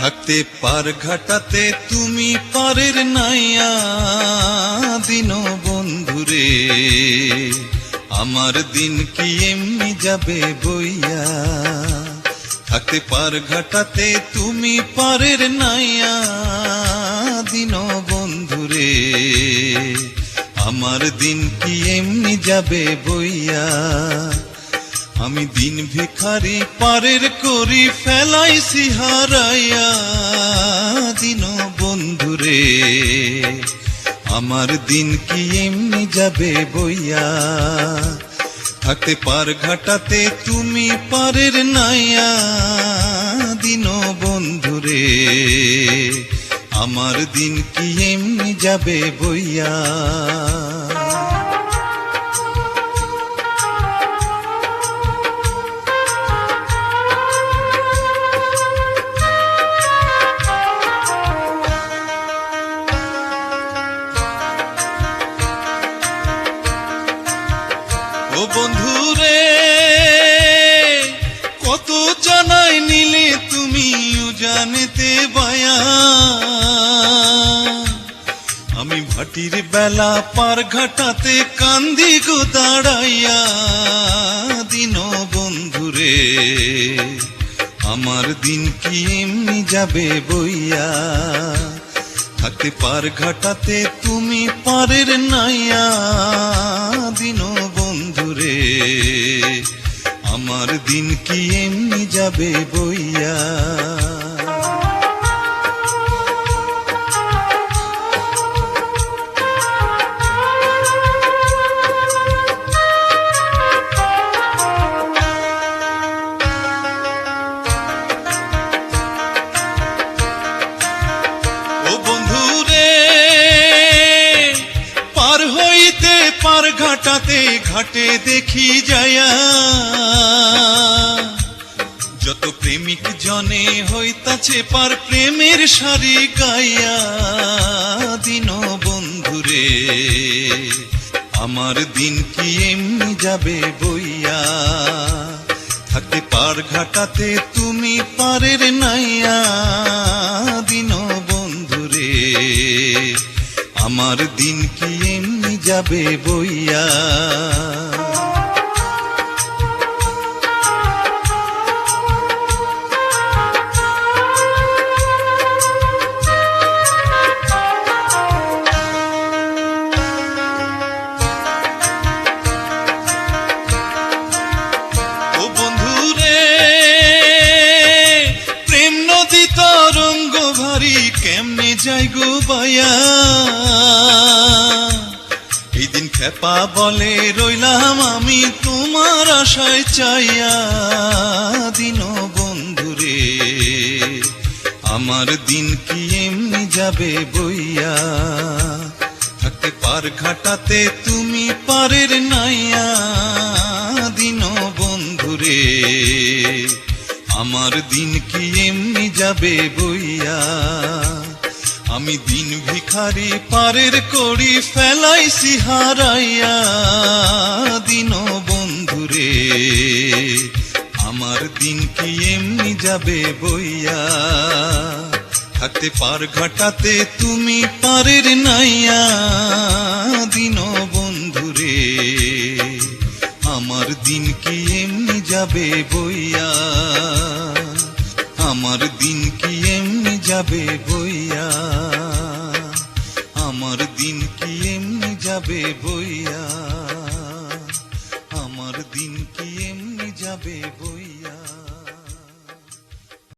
থাকতে পার ঘাটাতে তুমি পারের নাইয়া দিন বন্ধুরে, আমার দিন কি এমনি যাবে বইয়া। থাকতে পার ঘাটাতে তুমি পারের নাইয়া দিন বন্ধুরে, আমার দিন কি এমনি যাবে বইয়া। আমি দিন ভিখারি পারের করি ফেলাইছি হারাইয়া দিন বন্ধুরে, আমার দিন কি এমনি যাবে বইয়া। থাকতে পার ঘাটাতে তুমি পারের নাইয়া দিন বন্ধুরে, আমার দিন কি এমনি যাবে বইয়া। ও বন্ধুরে কত জানাই নিলে তুমি জানেতে বায়া, আমি ভাটির বেলা পার ঘাটাতে কান্দি গো দাঁড়াইয়া দিন বন্ধুরে, আমার দিন কি এমনি যাবে বইয়া। থাকতে পার ঘাটাতে তুমি পারের নাইয়া দিন বন্ধুরে, আমার দিন কি এমনি যাবে বইয়া। ও বন্ধুরে পার হইতে পার ঘাটাতে ঘাটে দেখি যায়া, যত প্রেমিক জনে হইতাছে পার প্রেমের সারি গাইয়া দিন বন্ধুরে, আমার দিন কি এমনি যাবে বইয়া। থাকতে পার ঘাটাতে তুমি পারের নাইয়া দিন বন্ধুরে, আমার দিন কি এমনি যাবে বইয়া। ও বন্ধুরে প্রেম নদী তরঙ্গ ভারী কেমনে যাই গো বায়া, এই দিন খেপা বলে রইলাম আমি তোমার আশায় চাইয়া দিন বন্ধুরে, আমার দিন কি এমনি যাবে বইয়া। থাকতে পার ঘাটাতে তুমি পারের নাইয়া দিন বন্ধুরে, আমার দিন কি এমনি যাবে বইয়া। আমি দিন ভিখারি পারের করি ফেলাইছি হারাইয়া দিন বন্ধুরে, আমার দিন কি এমনি যাবে বইয়া। থাকতে পার ঘাটাতে তুমি পারের নাইয়া দিন বন্ধুরে, আমার দিন কি এমনি যাবে বইয়া। আমার দিন কি এমনি যাবে বইয়া, আমার দিন কি এমনি যাবে বইয়া, আমার দিন কি এমনি যাবে বইয়া।